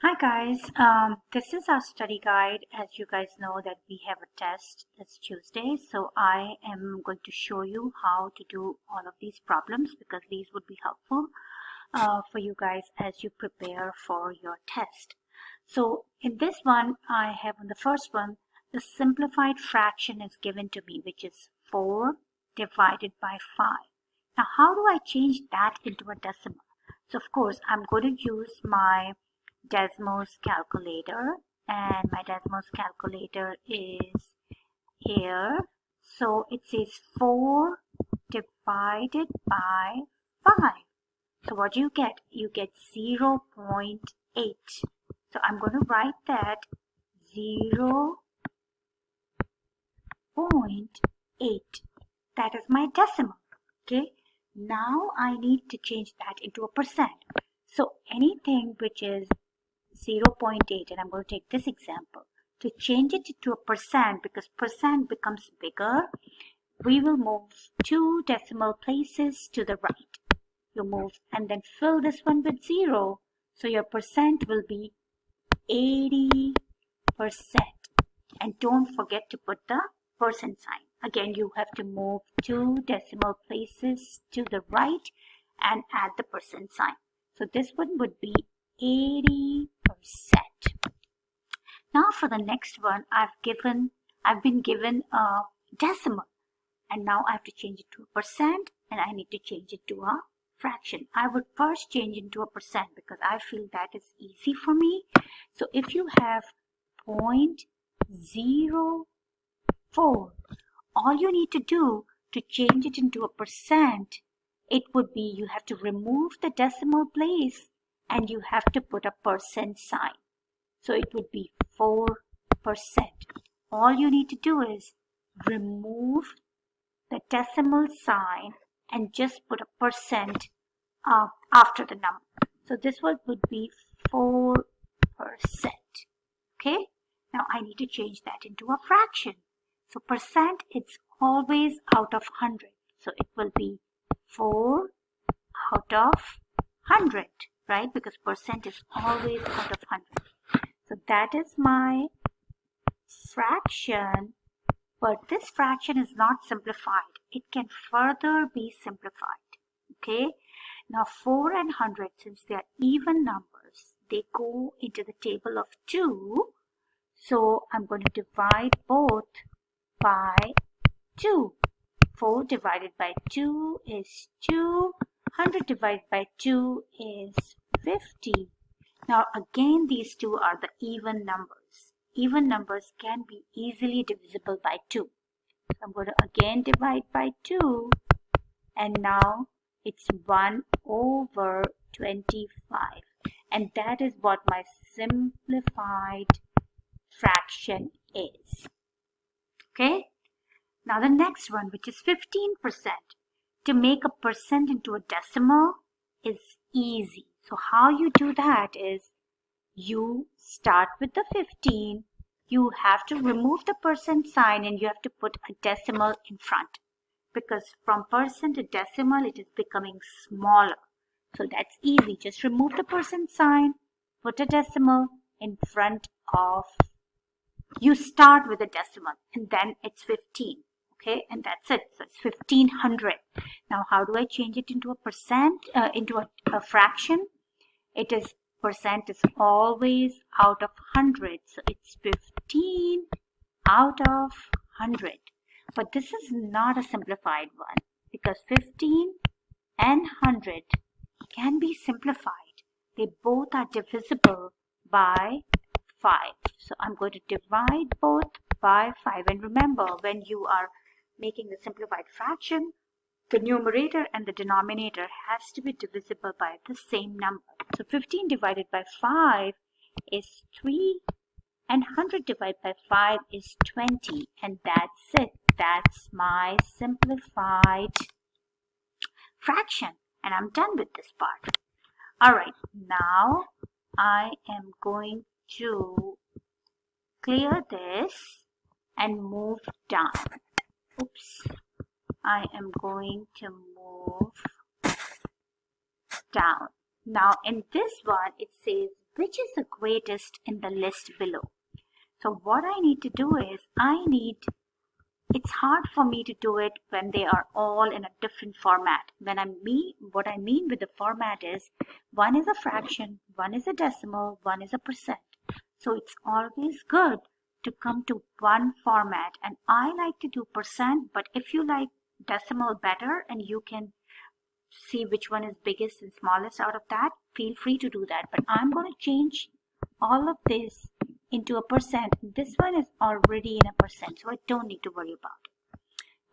Hi guys, this is our study guide. As you guys know that we have a test this Tuesday, so I am going to show you how to do all of these problems because these would be helpful for you guys as you prepare for your test. So in this one, I have on the first one, the simplified fraction is given to me, which is 4 divided by 5. Now how do I change that into a decimal? So of course, I'm going to use my Desmos calculator, and my Desmos calculator is here. So it says 4 divided by 5. So what do you get? You get 0.8. So I'm going to write that 0.8. That is my decimal. Okay. Now I need to change that into a percent. So anything which is 0.8, and I'm going to take this example. To change it to a percent, because percent becomes bigger, we will move 2 decimal places to the right. You move and then fill this one with 0. So your percent will be 80%. And don't forget to put the percent sign. Again, you have to move 2 decimal places to the right and add the percent sign. So this one would be 80%. Now for the next one, I've been given a decimal, and now I have to change it to a percent, and I need to change it to a fraction. I would first change it to a percent because I feel that is easy for me. So if you have 0.04, all you need to do to change it into a percent, it would be you have to remove the decimal place and you have to put a percent sign. So it would be 4%. All you need to do is remove the decimal sign and just put a percent after the number. So this one would be 4%. Okay. Now I need to change that into a fraction. So percent, it's always out of 100. So it will be 4 out of 100, right? Because percent is always out of 100. So that is my fraction, but this fraction is not simplified. It can further be simplified. Okay. Now 4 and 100, since they are even numbers, they go into the table of 2. So I'm going to divide both by 2. 4 divided by 2 is 2. 100 divided by 2 is 50. Now again, these two are the even numbers. Even numbers can be easily divisible by 2. So I'm going to again divide by 2, and now it's 1 over 25. And that is what my simplified fraction is. Okay. Now the next one, which is 15%. To make a percent into a decimal is easy. So how you do that is you start with the 15. You have to remove the percent sign and you have to put a decimal in front. Because from percent to decimal, it is becoming smaller. So that's easy. Just remove the percent sign, put a decimal in front of. You start with a decimal and then it's 15. Okay, and that's it. So it's 1500. Now how do I change it into a percent, into a fraction? It is percent is always out of 100. So it's 15 out of 100. But this is not a simplified one because 15 and 100 can be simplified. They both are divisible by 5. So I'm going to divide both by 5. And remember, when you are making the simplified fraction, the numerator and the denominator has to be divisible by the same number. So 15 divided by 5 is 3, and 100 divided by 5 is 20. And that's it. That's my simplified fraction. And I'm done with this part. Alright, now I am going to clear this and move down. Oops. I am going to move down. Now in this one, it says, which is the greatest in the list below? So what I need to do is, it's hard for me to do it when they are all in a different format. What I mean with the format is, one is a fraction, one is a decimal, one is a percent. So it's always good to come to one format, and I like to do percent, but if you like decimal better and you can see which one is biggest and smallest out of that, feel free to do that. But I'm going to change all of this into a percent. This one is already in a percent, so I don't need to worry about it.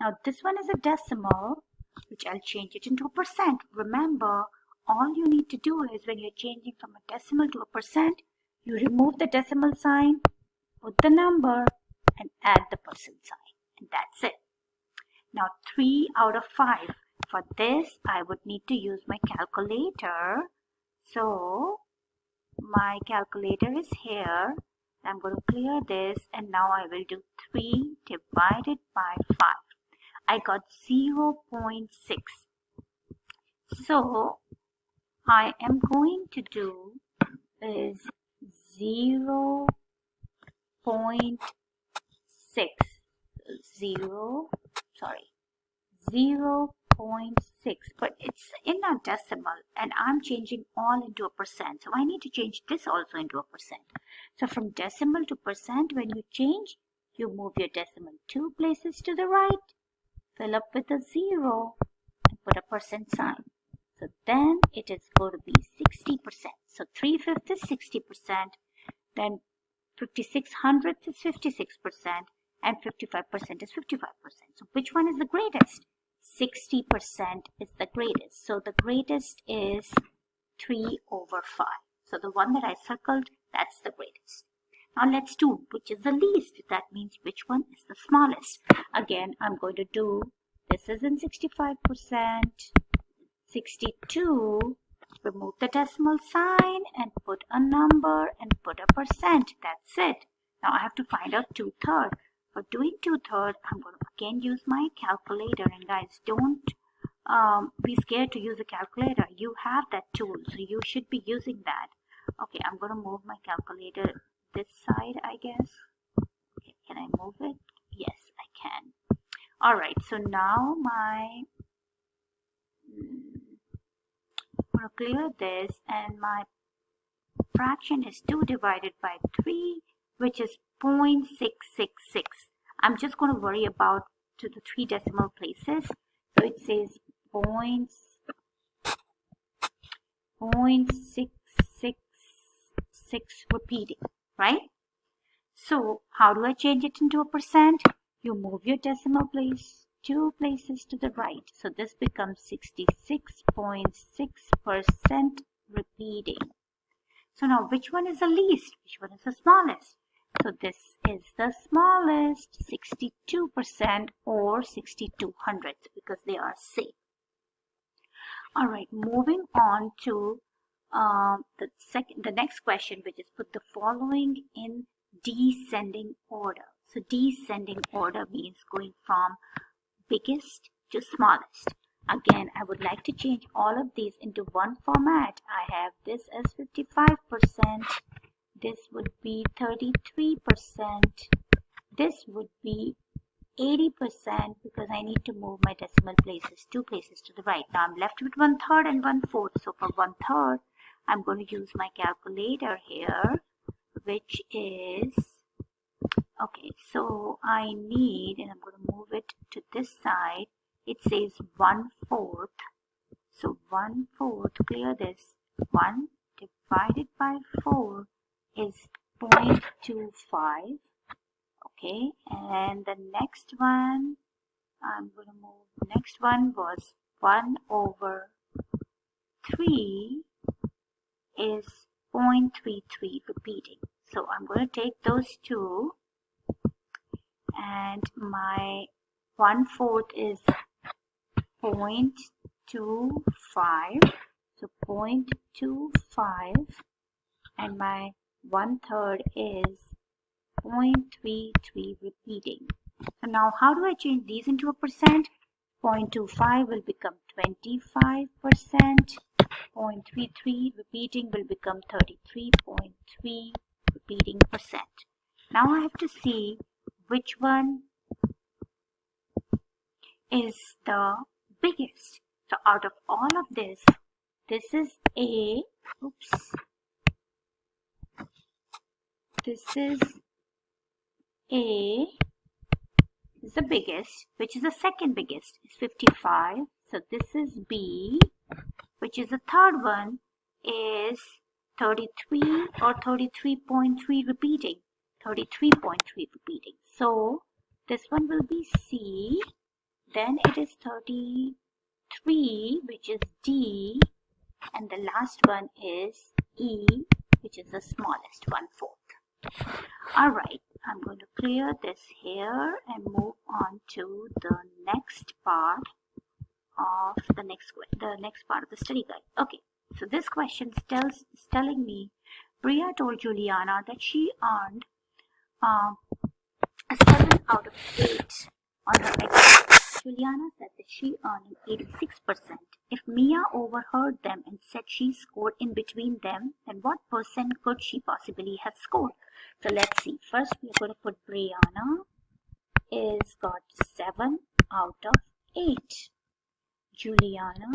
Now this one is a decimal, which I'll change it into a percent. Remember, all you need to do is, when you're changing from a decimal to a percent, you remove the decimal sign, put the number, and add the percent sign, and that's it. Now 3 out of 5. For this, I would need to use my calculator. So my calculator is here. I'm going to clear this, and now I will do 3 divided by 5. I got 0.6. So I am going to do is 0.6. 0.6, but it's in a decimal and I'm changing all into a percent, so I need to change this also into a percent. So from decimal to percent, when you change, you move your decimal 2 places to the right, fill up with a 0, and put a percent sign. So then it is going to be 60%. So 3/5 is 60%, then 56/100 is 56%, and 55% is 55%. So which one is the greatest? 60% is the greatest. So the greatest is 3/5. So the one that I circled, that's the greatest. Now let's do which is the least. That means which one is the smallest. Again, I'm going to do, this is in 65%, 62, remove the decimal sign and put a number and put a percent. That's it. Now I have to find out 2/3. For doing 2/3, I'm going to again use my calculator. And guys, don't be scared to use a calculator. You have that tool, so you should be using that. Okay, I'm going to move my calculator this side, I guess. Okay, can I move it? Yes, I can. All right, so now I'm going to clear this, and my fraction is 2 divided by 3, which is 0.666. I'm just going to worry about to the 3 decimal places. So it says 0.666 repeating, right? So how do I change it into a percent? You move your decimal place 2 places to the right. So this becomes 66.6% repeating. So now which one is the least? Which one is the smallest? So this is the smallest, 62% or 62/100, because they are same. All right, moving on to the next question, which is put the following in descending order. So descending order means going from biggest to smallest. Again, I would like to change all of these into one format. I have this as 55%. This would be 33%. This would be 80%, because I need to move my decimal places 2 places to the right. Now I'm left with 1/3 and 1/4. So for 1/3, I'm going to use my calculator here, which is, okay, so I need, and I'm going to move it to this side. It says 1/4. So 1/4, clear this, 1 divided by 4 is 0.25. Okay, and the next one, I'm going to move, the next one was 1/3 is 0.33 repeating. So I'm going to take those two, and my 1/4 is 0.25. So 0.25, and my 1/3 is 0.33 repeating. So now how do I change these into a percent? 0.25 will become 25%. 0.33 repeating will become 33.3 repeating percent. Now I have to see which one is the biggest. So out of all of this is A, this is A is the biggest, which is the second biggest, is 55. So this is B, which is the third one, is 33 or 33.3 repeating, 33.3 repeating. So this one will be C, then it is 33, which is D, and the last one is E, which is the smallest, 1/4. Alright, I'm going to clear this here and move on to the next part of the next part of the study guide. Okay, so this question is telling me Priya told Juliana that she earned a 7 out of 8 on her exam. Juliana said that she earned an 86%. If Mia overheard them and said she scored in between them, then what percent could she possibly have scored? So let's see. First, we are going to put Brianna is got 7 out of 8. Juliana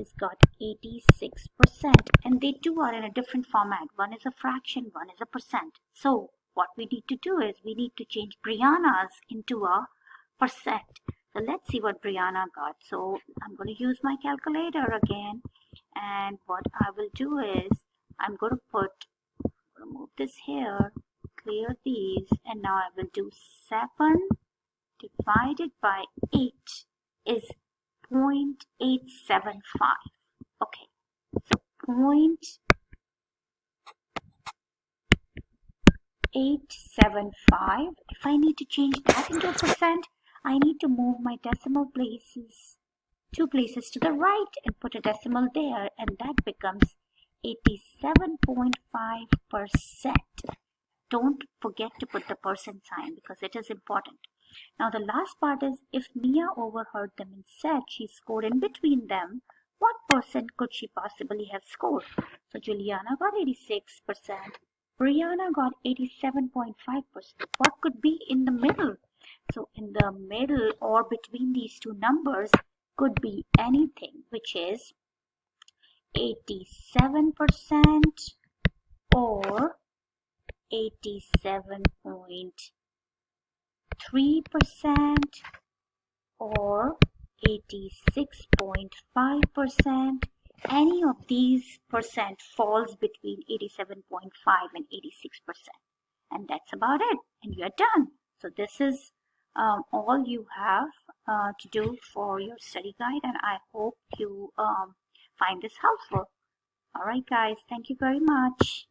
is got 86%, and they two are in a different format. One is a fraction, one is a percent. So what we need to do is we need to change Brianna's into a percent. So let's see what Brianna got. So I'm going to use my calculator again, and what I will do is I'm going to move this here, clear these, and now I will do 7 divided by 8 is 0.875. Okay, so 0.875. If I need to change that into a percent, I need to move my decimal places 2 places to the right and put a decimal there, and that becomes 87.5%. Don't forget to put the percent sign because it is important. Now the last part is, if Mia overheard them and said she scored in between them, what percent could she possibly have scored? So Juliana got 86%. Brianna got 87.5%. What could be in the middle? So in the middle or between these two numbers could be anything, which is 87% or 87.3% or 86.5%. Any of these percent falls between 87.5 and 86%. And that's about it. And you're done. So this is all you have to do for your study guide, and I hope you find this helpful. All right, guys. Thank you very much.